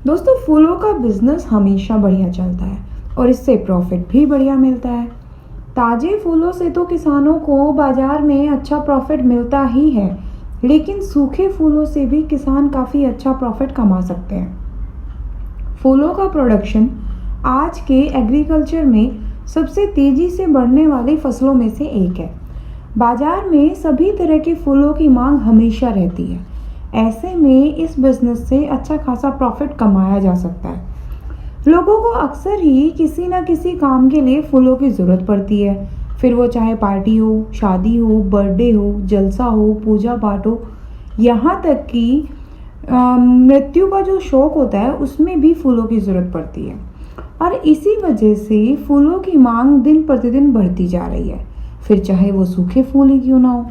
दोस्तों, फूलों का बिजनेस हमेशा बढ़िया चलता है और इससे प्रॉफिट भी बढ़िया मिलता है। ताजे फूलों से तो किसानों को बाजार में अच्छा प्रॉफिट मिलता ही है, लेकिन सूखे फूलों से भी किसान काफ़ी अच्छा प्रॉफिट कमा सकते हैं। फूलों का प्रोडक्शन आज के एग्रीकल्चर में सबसे तेज़ी से बढ़ने वाली फसलों में से एक है। बाजार में सभी तरह के फूलों की मांग हमेशा रहती है। ऐसे में इस बिजनेस से अच्छा खासा प्रॉफिट कमाया जा सकता है। लोगों को अक्सर ही किसी न किसी काम के लिए फूलों की ज़रूरत पड़ती है, फिर वो चाहे पार्टी हो, शादी हो, बर्थडे हो, जलसा हो, पूजा पाठ हो, यहाँ तक कि मृत्यु का जो शौक होता है उसमें भी फूलों की ज़रूरत पड़ती है। और इसी वजह से फूलों की मांग दिन प्रतिदिन बढ़ती जा रही है, फिर चाहे वो सूखे फूल ही क्यों ना हो।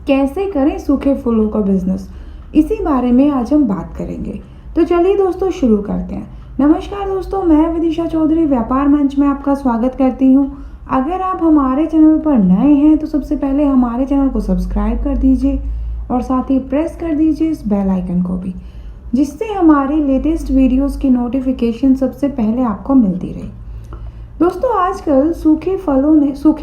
कैसे करें सूखे फूलों का बिजनेस, इसी बारे में आज हम बात करेंगे। तो चलिए दोस्तों शुरू करते हैं। नमस्कार दोस्तों, मैं विदिशा चौधरी व्यापार मंच में आपका स्वागत करती हूँ। अगर आप हमारे चैनल पर नए हैं तो सबसे पहले हमारे चैनल को सब्सक्राइब कर दीजिए और साथ ही प्रेस कर दीजिए इस बेल आइकन को भी, जिससे हमारे लेटेस्ट वीडियोस की नोटिफिकेशन सबसे पहले आपको मिलती रहे। दोस्तों, आजकल सूखे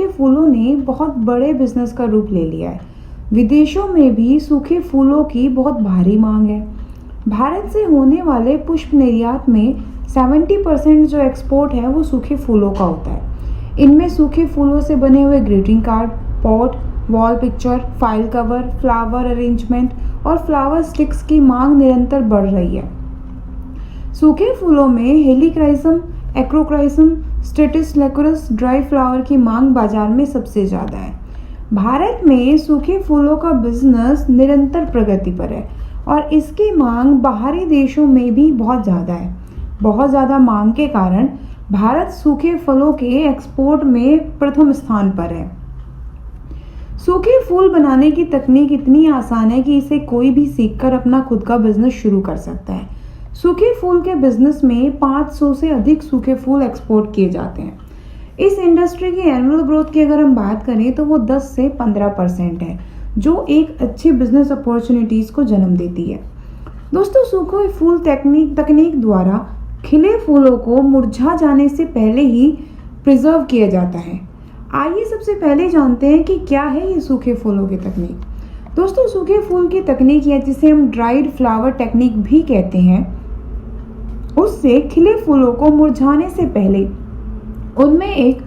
फूलों ने बहुत बड़े बिजनेस का रूप ले लिया है। विदेशों में भी सूखे फूलों की बहुत भारी मांग है। भारत से होने वाले पुष्प निर्यात में 70% जो एक्सपोर्ट है वो सूखे फूलों का होता है। इनमें सूखे फूलों से बने हुए greeting card, pot, wall picture, file cover, flower arrangement और फ्लावर स्टिक्स की मांग निरंतर बढ़ रही है। सूखे फूलों में हेलिक्राइसम, एक्रोक्राइसम, स्टेटिस लेकोरस, ड्राई फ्लावर की मांग बाजार में सबसे ज़्यादा है। भारत में सूखे फूलों का बिजनेस निरंतर प्रगति पर है और इसकी मांग बाहरी देशों में भी बहुत ज़्यादा है। बहुत ज़्यादा मांग के कारण भारत सूखे फलों के एक्सपोर्ट में प्रथम स्थान पर है। सूखे फूल बनाने की तकनीक इतनी आसान है कि इसे कोई भी सीखकर अपना खुद का बिजनेस शुरू कर सकता है। सूखे फूल के बिजनेस में 500 से अधिक सूखे फूल एक्सपोर्ट किए जाते हैं। इस इंडस्ट्री की एनुअल ग्रोथ की अगर हम बात करें तो वो 10 से 15% है, जो एक अच्छी बिजनेस अपॉर्चुनिटीज़ को जन्म देती है। दोस्तों, सूखे फूल तकनीक द्वारा खिले फूलों को मुरझा जाने से पहले ही प्रिजर्व किया जाता है। आइए सबसे पहले जानते हैं कि क्या है ये सूखे फूलों की तकनीक। दोस्तों, सूखे फूल की तकनीक या जिसे हम ड्राइड फ्लावर टेक्निक भी कहते हैं, उससे खिले फूलों को मुरझाने से पहले उनमें एक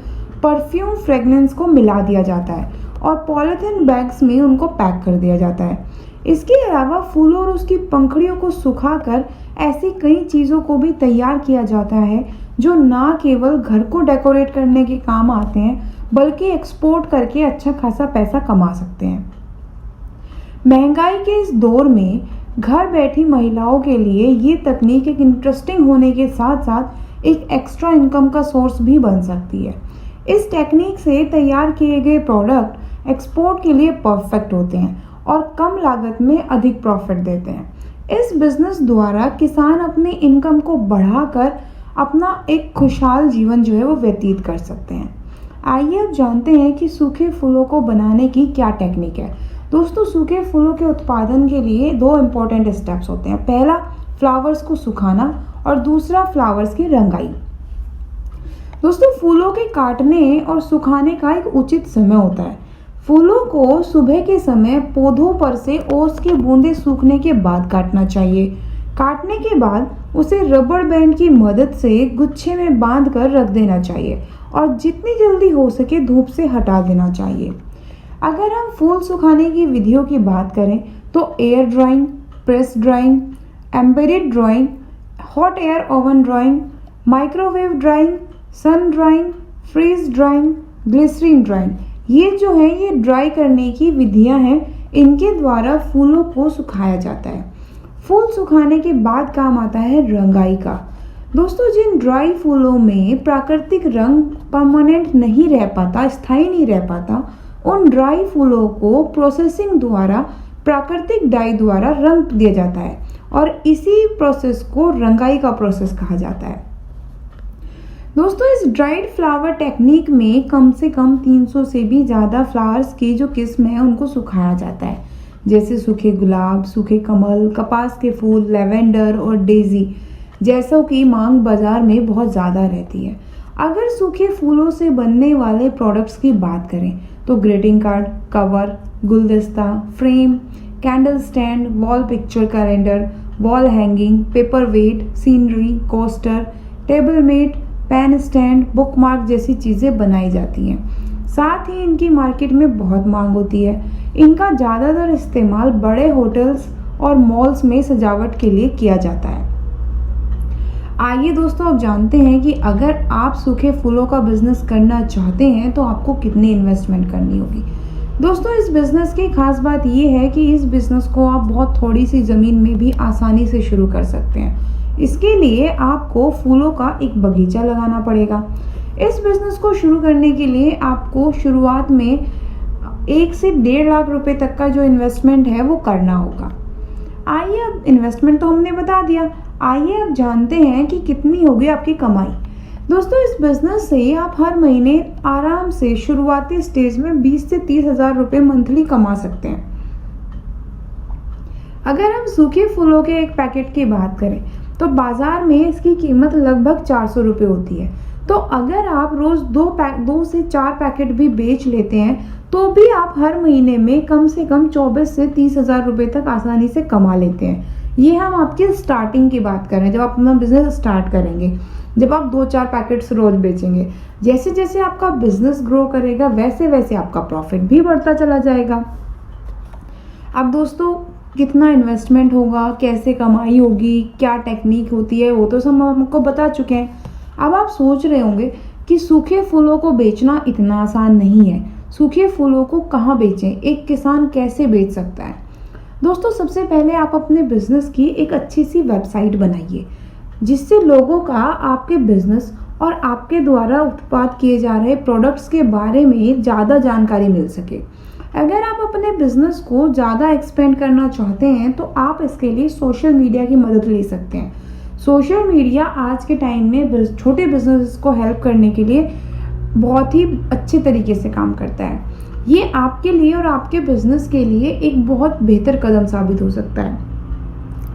परफ्यूम फ्रेगनेंस को मिला दिया जाता है और पॉलीथिन बैग्स में उनको पैक कर दिया जाता है। इसके अलावा फूलों और उसकी पंखुड़ियों को सुखाकर ऐसी कई चीज़ों को भी तैयार किया जाता है जो ना केवल घर को डेकोरेट करने के काम आते हैं, बल्कि एक्सपोर्ट करके अच्छा खासा पैसा कमा सकते हैं। महंगाई के इस दौर में घर बैठी महिलाओं के लिए ये तकनीक एक इंटरेस्टिंग होने के साथ साथ एक एक्स्ट्रा इनकम का सोर्स भी बन सकती है। इस टेक्निक से तैयार किए गए प्रोडक्ट एक्सपोर्ट के लिए परफेक्ट होते हैं और कम लागत में अधिक प्रॉफिट देते हैं। इस बिजनेस द्वारा किसान अपनी इनकम को बढ़ाकर अपना एक खुशहाल जीवन जो है वो व्यतीत कर सकते हैं। आइए अब जानते हैं कि सूखे फूलों को बनाने की क्या टेक्निक है। दोस्तों, सूखे फूलों के उत्पादन के लिए 2 इम्पोर्टेंट स्टेप्स होते हैं। पहला, फ्लावर्स को सुखाना और दूसरा, फ्लावर्स की रंगाई। दोस्तों, फूलों के काटने और सुखाने का एक उचित समय होता है। फूलों को सुबह के समय पौधों पर से ओस की बूंदें सूखने के बाद काटना चाहिए। काटने के बाद उसे रबर बैंड की मदद से गुच्छे में बांध कर रख देना चाहिए और जितनी जल्दी हो सके धूप से हटा देना चाहिए। अगर हम फूल सुखाने की विधियों की बात करें तो air drying, press drying, embedded drying, hot air oven drying, microwave drying, sun drying, freeze drying, glycerine drying, ये जो है ये ड्राई करने की विधियां हैं। इनके द्वारा फूलों को सुखाया जाता है। फूल सुखाने के बाद काम आता है रंगाई का। दोस्तों, जिन ड्राई फूलों में प्राकृतिक रंग परमानेंट नहीं रह पाता, स्थायी नहीं रह पाता, उन ड्राई फूलों को प्रोसेसिंग द्वारा प्राकृतिक डाई द्वारा रंग दिया जाता है और इसी प्रोसेस को रंगाई का प्रोसेस कहा जाता है। दोस्तों, इस ड्राइड फ्लावर टेक्निक में कम से कम 300 से भी ज़्यादा फ्लावर्स की जो किस्म है उनको सुखाया जाता है, जैसे सूखे गुलाब, सूखे कमल, कपास के फूल, लेवेंडर और डेजी। जैसों की मांग बाजार में बहुत ज़्यादा रहती है। अगर सूखे फूलों से बनने वाले प्रोडक्ट्स की बात करें तो ग्रीटिंग कार्ड, कवर, गुलदस्ता, frame, candle stand, wall picture calendar, wall hanging, paper weight, scenery, coaster, table mat, pen stand, bookmark जैसी चीज़ें बनाई जाती हैं। साथ ही इनकी मार्केट में बहुत मांग होती है। इनका ज़्यादातर इस्तेमाल बड़े होटल्स और मॉल्स में सजावट के लिए किया जाता है। आइए दोस्तों, अब जानते हैं कि अगर आप सूखे फूलों का बिजनेस करना चाहते हैं तो आपको कितनी इन्वेस्टमेंट करनी होगी। दोस्तों, इस बिज़नेस की खास बात यह है कि इस बिज़नेस को आप बहुत थोड़ी सी ज़मीन में भी आसानी से शुरू कर सकते हैं। इसके लिए आपको फूलों का एक बगीचा लगाना पड़ेगा। इस बिज़नेस को शुरू करने के लिए आपको शुरुआत में 1 से 1.5 लाख रुपए तक का जो इन्वेस्टमेंट है वो करना होगा। आइए, अब इन्वेस्टमेंट तो हमने बता दिया, आइए अब जानते हैं कि कितनी होगी आपकी कमाई। दोस्तों, इस बिज़नेस से आप हर महीने आराम से शुरुआती स्टेज में 20 से 30 हज़ार रुपये मंथली कमा सकते हैं। अगर हम सूखे फूलों के एक पैकेट की बात करें तो बाजार में इसकी कीमत लगभग 400 रुपये होती है। तो अगर आप रोज़ 2 से 4 पैकेट भी बेच लेते हैं तो भी आप हर महीने में कम से कम 24 से 30 हज़ार रुपये तक आसानी से कमा लेते हैं। ये हम आपकी स्टार्टिंग की बात कर रहे हैं, जब आप अपना बिजनेस स्टार्ट करेंगे, जब आप 2-4 पैकेट्स रोज बेचेंगे। जैसे जैसे आपका बिजनेस ग्रो करेगा वैसे वैसे आपका प्रॉफिट भी बढ़ता चला जाएगा। अब दोस्तों, कितना इन्वेस्टमेंट होगा, कैसे कमाई होगी, क्या टेक्निक होती है, वो तो सब हम आपको बता चुके हैं। अब आप सोच रहे होंगे कि सूखे फूलों को बेचना इतना आसान नहीं है। सूखे फूलों को कहाँ बेचें, एक किसान कैसे बेच सकता है। दोस्तों, सबसे पहले आप अपने बिजनेस की एक अच्छी सी वेबसाइट बनाइए जिससे लोगों का आपके बिजनेस और आपके द्वारा उत्पाद किए जा रहे प्रोडक्ट्स के बारे में ज़्यादा जानकारी मिल सके। अगर आप अपने बिजनेस को ज़्यादा एक्सपेंड करना चाहते हैं तो आप इसके लिए सोशल मीडिया की मदद ले सकते हैं। सोशल मीडिया आज के टाइम में छोटे बिजनेस को हेल्प करने के लिए बहुत ही अच्छे तरीके से काम करता है। ये आपके लिए और आपके बिजनेस के लिए एक बहुत बेहतर कदम साबित हो सकता है।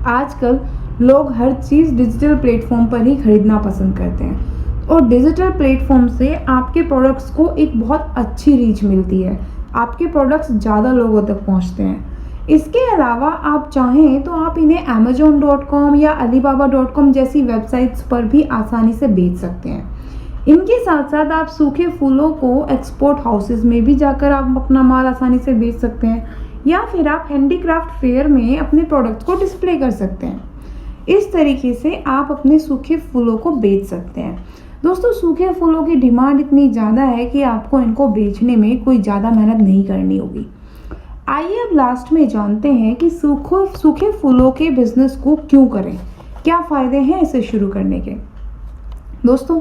आजकल लोग हर चीज़ डिजिटल प्लेटफॉर्म पर ही खरीदना पसंद करते हैं और डिजिटल प्लेटफॉर्म से आपके प्रोडक्ट्स को एक बहुत अच्छी रीच मिलती है। आपके प्रोडक्ट्स ज़्यादा लोगों तक पहुंचते हैं। इसके अलावा आप चाहें तो आप इन्हें amazon.com या alibaba.com जैसी वेबसाइट्स पर भी आसानी से बेच सकते हैं। इनके साथ साथ आप सूखे फूलों को एक्सपोर्ट हाउसेज में भी जाकर आप अपना माल आसानी से बेच सकते हैं या फिर आप हैंडीक्राफ्ट फेयर में अपने प्रोडक्ट्स को डिस्प्ले कर सकते हैं। इस तरीके से आप अपने सूखे फूलों को बेच सकते हैं। दोस्तों, सूखे फूलों की डिमांड इतनी ज़्यादा है कि आपको इनको बेचने में कोई ज़्यादा मेहनत नहीं करनी होगी। आइए अब लास्ट में जानते हैं कि सूखे फूलों के बिजनेस को क्यों करें, क्या फ़ायदे हैं इसे शुरू करने के। दोस्तों,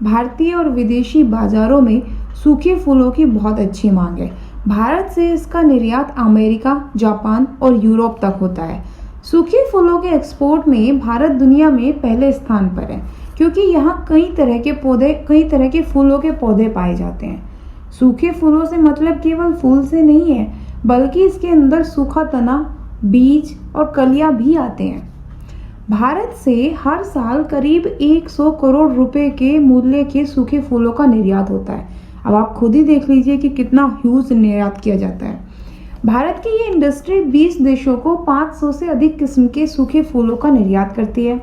भारतीय और विदेशी बाज़ारों में सूखे फूलों की बहुत अच्छी मांग है। भारत से इसका निर्यात अमेरिका, जापान और यूरोप तक होता है। सूखे फूलों के एक्सपोर्ट में भारत दुनिया में पहले स्थान पर है क्योंकि यहाँ कई तरह के फूलों के पौधे पाए जाते हैं। सूखे फूलों से मतलब केवल फूल से नहीं है, बल्कि इसके अंदर सूखा तना, बीज और कलियां भी आते हैं। भारत से हर साल करीब 100 करोड़ रुपए के मूल्य के सूखे फूलों का निर्यात होता है। अब आप खुद ही देख लीजिए कि कितना ह्यूज निर्यात किया जाता है। भारत की ये इंडस्ट्री 20 देशों को 500 से अधिक किस्म के सूखे फूलों का निर्यात करती है।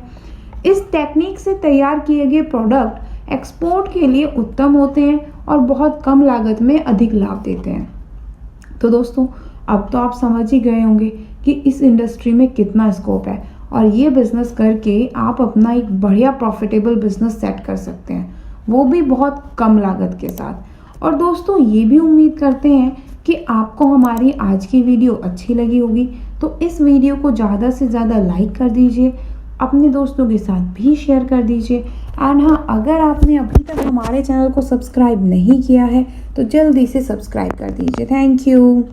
इस टेक्निक से तैयार किए गए प्रोडक्ट एक्सपोर्ट के लिए उत्तम होते हैं और बहुत कम लागत में अधिक लाभ देते हैं। तो दोस्तों, अब तो आप समझ ही गए होंगे कि इस इंडस्ट्री में कितना स्कोप है और ये बिजनेस करके आप अपना एक बढ़िया प्रॉफिटेबल बिजनेस सेट कर सकते हैं, वो भी बहुत कम लागत के साथ। और दोस्तों, ये भी उम्मीद करते हैं कि आपको हमारी आज की वीडियो अच्छी लगी होगी, तो इस वीडियो को ज़्यादा से ज़्यादा लाइक कर दीजिए, अपने दोस्तों के साथ भी शेयर कर दीजिए। एंड हाँ, अगर आपने अभी तक हमारे चैनल को सब्सक्राइब नहीं किया है तो जल्दी से सब्सक्राइब कर दीजिए। Thank you.